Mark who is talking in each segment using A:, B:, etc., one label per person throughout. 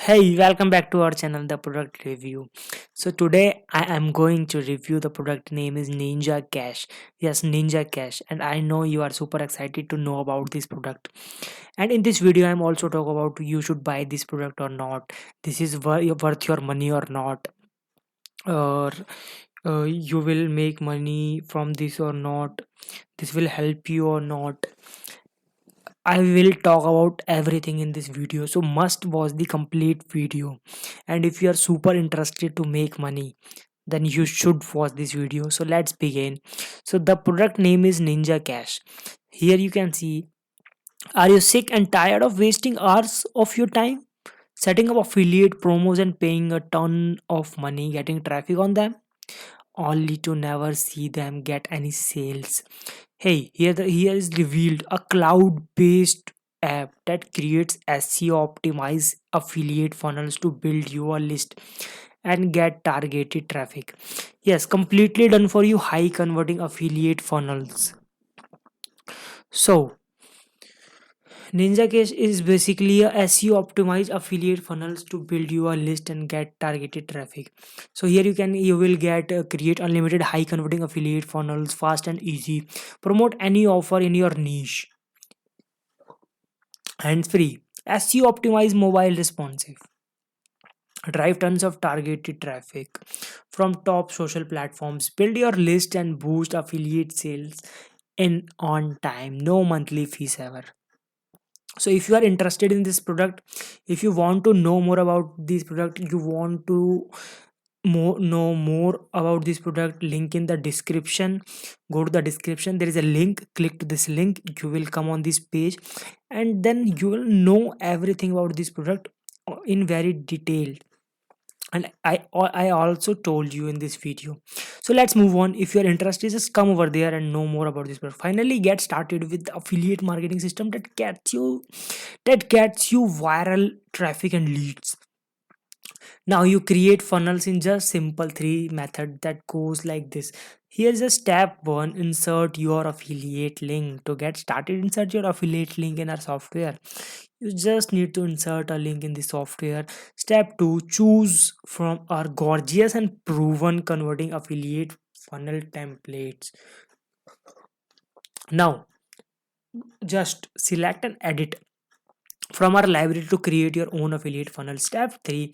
A: Hey, welcome back to our channel, The Product Review. So today I am going to review the product name is Ninjakash. Yes, Ninjakash, and I know you are super excited to know about this product. And in this video, I'm also talk about you should buy this product or not. This is worth your money or not, or you will make money from this or not. This will help you or not. I will talk about everything in this video, so must watch the complete video. And if you are super interested to make money, then you should watch this video. So let's begin. So the product name is Ninja Cash. Here you can see, are you sick and tired of wasting hours of your time setting up affiliate promos and paying a ton of money getting traffic on them, only to never see them get any sales? Hey, here is revealed a cloud-based app that creates SEO optimized affiliate funnels to build your list and get targeted traffic. Yes, completely done for you, high converting affiliate funnels. So Ninja Cash is basically a SEO optimized affiliate funnels to build your list and get targeted traffic. So here you will get create unlimited high converting affiliate funnels fast and easy. Promote any offer in your niche. Hands free. SEO optimized mobile responsive. Drive tons of targeted traffic from top social platforms. Build your list and boost affiliate sales in on time. No monthly fees ever. So if you are interested in this product, if you want to know more about this product, you want to know more about this product, link in the description. Go to the description, there is a link, click to this link, you will come on this page, and then you will know everything about this product in very detail. And I also told you in this video. So let's move on. If you're interested, just come over there and know more about this product. Finally get started with the affiliate marketing system that gets you viral traffic and leads. Now you create funnels in just simple three method that goes like this. Here's a step one, insert your affiliate link. To get started, insert your affiliate link in our software. You just need to insert a link in the software. Step two, choose from our gorgeous and proven converting affiliate funnel templates. Now just select and edit from our library to create your own affiliate funnel. Step 3,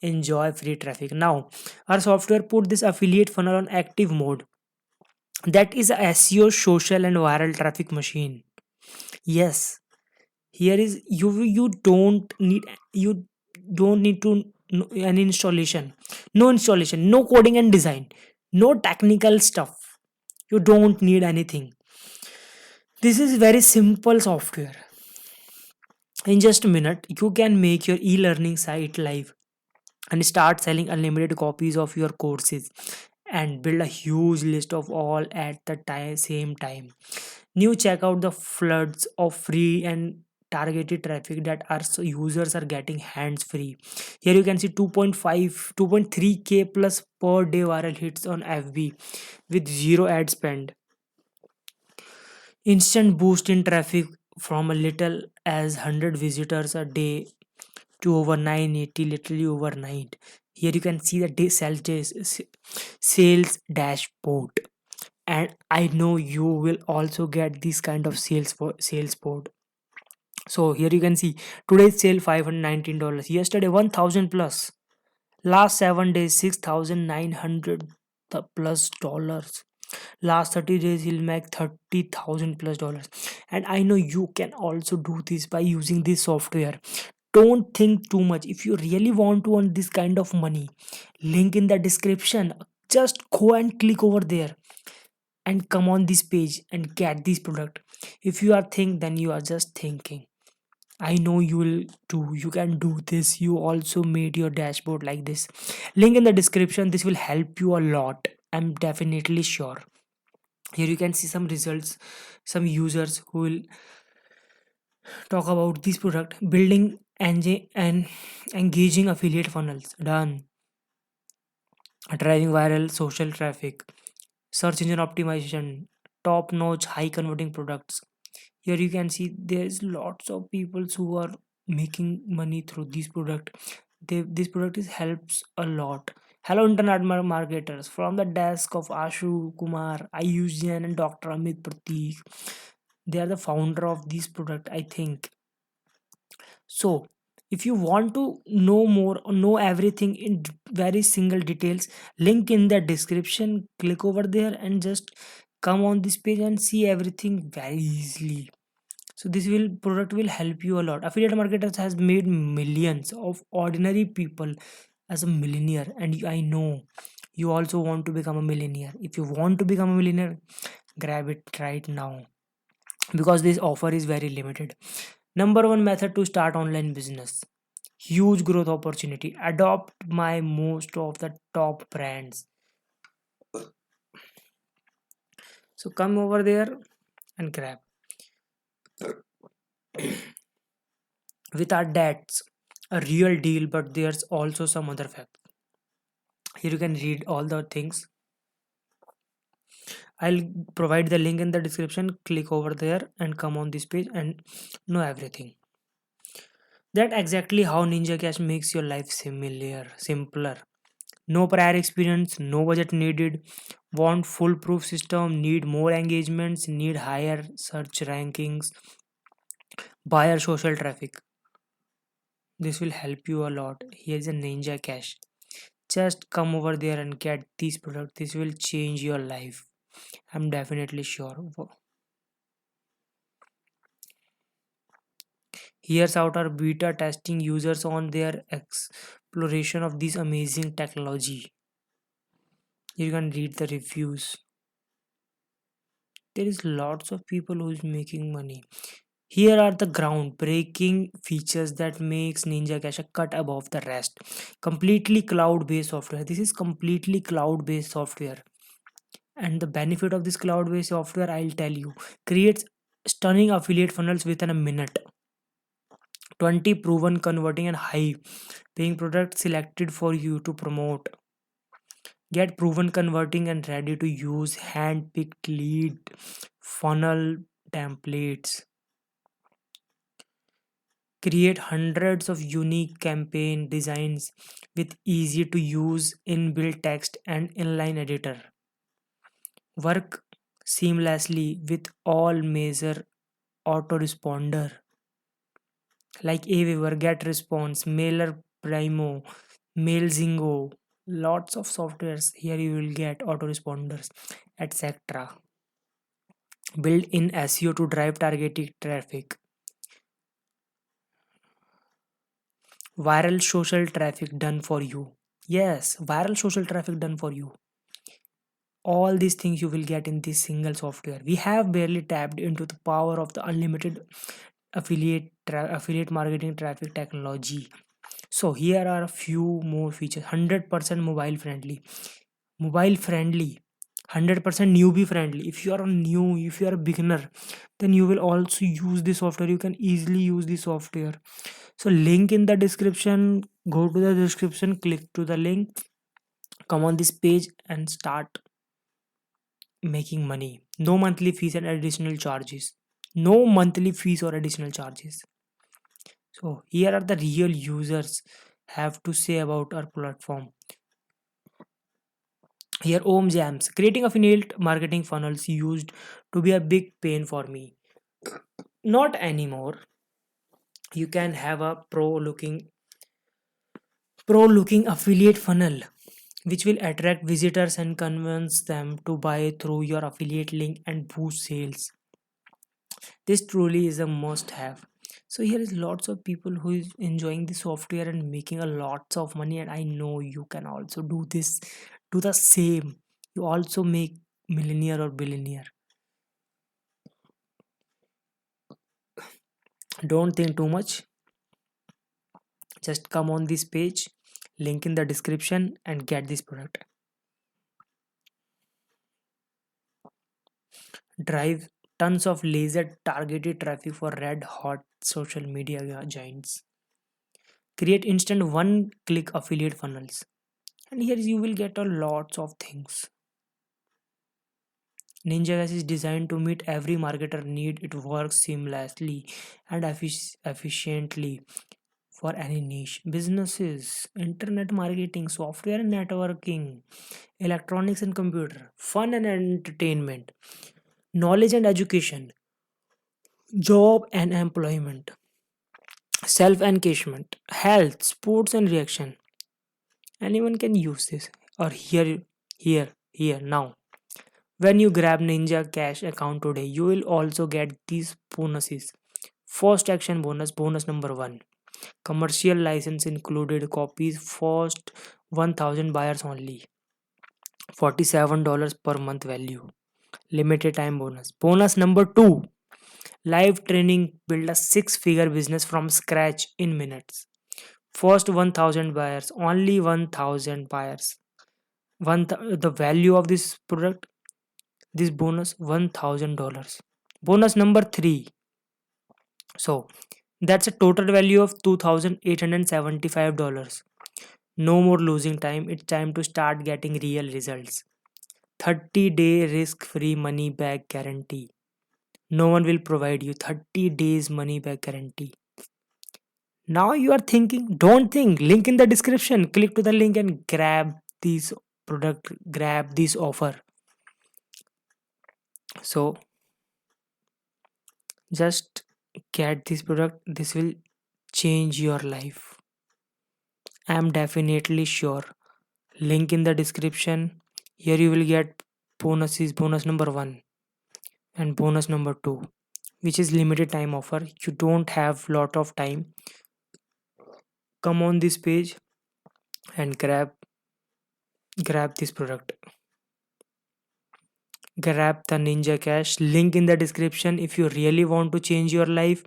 A: enjoy free traffic. Now our software put this affiliate funnel on active mode. That is a SEO, social and viral traffic machine. Yes, here is you don't need to any installation. No installation, no coding and design, no technical stuff. You don't need anything. This is very simple software. In just a minute, you can make your e-learning site live and start selling unlimited copies of your courses and build a huge list of all at the same time. New, check out the floods of free and targeted traffic that our users are getting hands free. Here you can see 2.5 2.3k plus per day viral hits on FB with zero ad spend. Instant boost in traffic from a little as 100 visitors a day to over 980 literally overnight. Here you can see the sales dashboard, and I know you will also get this kind of sales board. So here you can see today's sale $519, yesterday 1000 plus, last 7 days 6900 plus dollars, last 30 days he'll make 30,000 plus dollars. And I know you can also do this by using this software. Don't think too much. If you really want to earn this kind of money, link in the description, just go and click over there and come on this page and get this product. If you are think, then you are just thinking. I know you can do this. You also made your dashboard like this. Link in the description, this will help you a lot, I'm definitely sure. Here you can see some results, some users who will talk about this product. Building and engaging affiliate funnels done. Driving viral social traffic, search engine optimization, top notch high converting products. Here you can see there's lots of people who are making money through this product. This product is helps a lot. Hello, internet marketers. From the desk of Ashu Kumar, Ayushjan, and Dr. Amit Pratik. They are the founder of this product, I think. So, if you want to know more or know everything in very single details, link in the description. Click over there and just come on this page and see everything very easily. So this will product will help you a lot. Affiliate marketers has made millions of ordinary people as a millionaire, and I know you also want to become a millionaire. If you want to become a millionaire, grab it right now because this offer is very limited. Number one method to start online business. Huge growth opportunity. Adopt my most of the top brands. So come over there and grab. Without that's a real deal, but there's also some other fact. Here you can read all the things. I'll provide the link in the description. Click over there and come on this page and know everything. That exactly how Ninja Cash makes your life simpler. No prior experience, no budget needed. Want foolproof system, need more engagements, need higher search rankings, buyer social traffic. This will help you a lot. Here's a Ninja Cash. Just come over there and get this product. This will change your life. I'm definitely sure. Here's out our beta testing users on their exploration of this amazing technology. You can read the reviews. There is lots of people who is making money. Here are the groundbreaking features that makes Ninja Cash a cut above the rest. Completely cloud-based software. This is completely cloud-based software. And the benefit of this cloud-based software, I'll tell you, creates stunning affiliate funnels within a minute. 20 proven converting and high paying products selected for you to promote. Get proven converting and ready to use hand-picked lead funnel templates. Create hundreds of unique campaign designs with easy to use inbuilt text and inline editor. Work seamlessly with all major autoresponder like Aweaver, GetResponse, Mailer Primo, MailZingo. Lots of softwares here you will get autoresponders, etc. Build in SEO to drive targeted traffic. Viral social traffic done for you. Yes, viral social traffic done for you. All these things you will get in this single software. We have barely tapped into the power of the unlimited affiliate marketing traffic technology. So here are a few more features. 100% mobile friendly, 100% newbie friendly. If you are a new, if you are a beginner, then you will also use this software. You can easily use this software. So link in the description. Go to the description, click to the link, come on this page and start making money. No monthly fees and additional charges. No monthly fees or additional charges. So here are the real users have to say about our platform. Here Om Jams. Creating affiliate marketing funnels used to be a big pain for me. Not anymore. You can have a pro looking affiliate funnel which will attract visitors and convince them to buy through your affiliate link and boost sales. This truly is a must have. So here is lots of people who is enjoying the software and making a lots of money, and I know you can also do this. Do the same. You also make millionaire or billionaire. Don't think too much. Just come on this page, link in the description, and get this product. Drive tons of laser targeted traffic for red hot social media giants. Create instant one click affiliate funnels. And here you will get a lots of things. Ninjakash is designed to meet every marketer need. It works seamlessly and efficiently for any niche businesses, internet marketing, software and networking, electronics and computer, fun and entertainment, knowledge and education, job and employment, self engagement, health, sports and reaction. Anyone can use this. Or here now. When you grab Ninja Cash account today, you will also get these bonuses. First action bonus, bonus number 1. Commercial license included copies, first 1000 buyers only. $47 per month value. Limited time bonus. Bonus number 2. Live training, build a six-figure business from scratch in minutes. First 1000 buyers, only 1000 buyers. The value of this product, this bonus, $1000. Bonus number 3. So that's a total value of $2875. No more losing time. It's time to start getting real results. 30-day risk-free money back guarantee. No one will provide you 30 days money back guarantee. Now you are thinking, don't think. Link in the description. Click to the link and grab this product, grab this offer. So just get this product. This will change your life. I am definitely sure. Link in the description. Here you will get bonuses, bonus number 1 and bonus number 2, which is limited time offer. You don't have lot of time. Come on this page and grab this product. Grab the Ninja Cash. Link in the description. If you really want to change your life,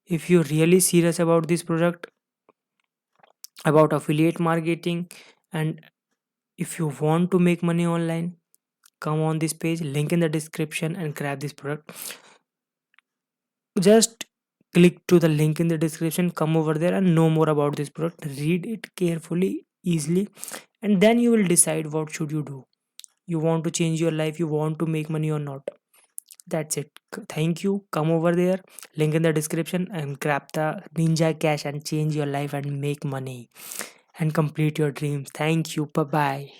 A: if you're really serious about this product, about affiliate marketing, and if you want to make money online, come on this page, link in the description, and grab this product. Just click to the link in the description, come over there and know more about this product. Read it carefully, easily, and then you will decide what should you do. You want to change your life, you want to make money or not. That's it. Thank you. Come over there, link in the description, and grab the Ninja Cash and change your life and make money and complete your dreams. Thank you. Bye bye.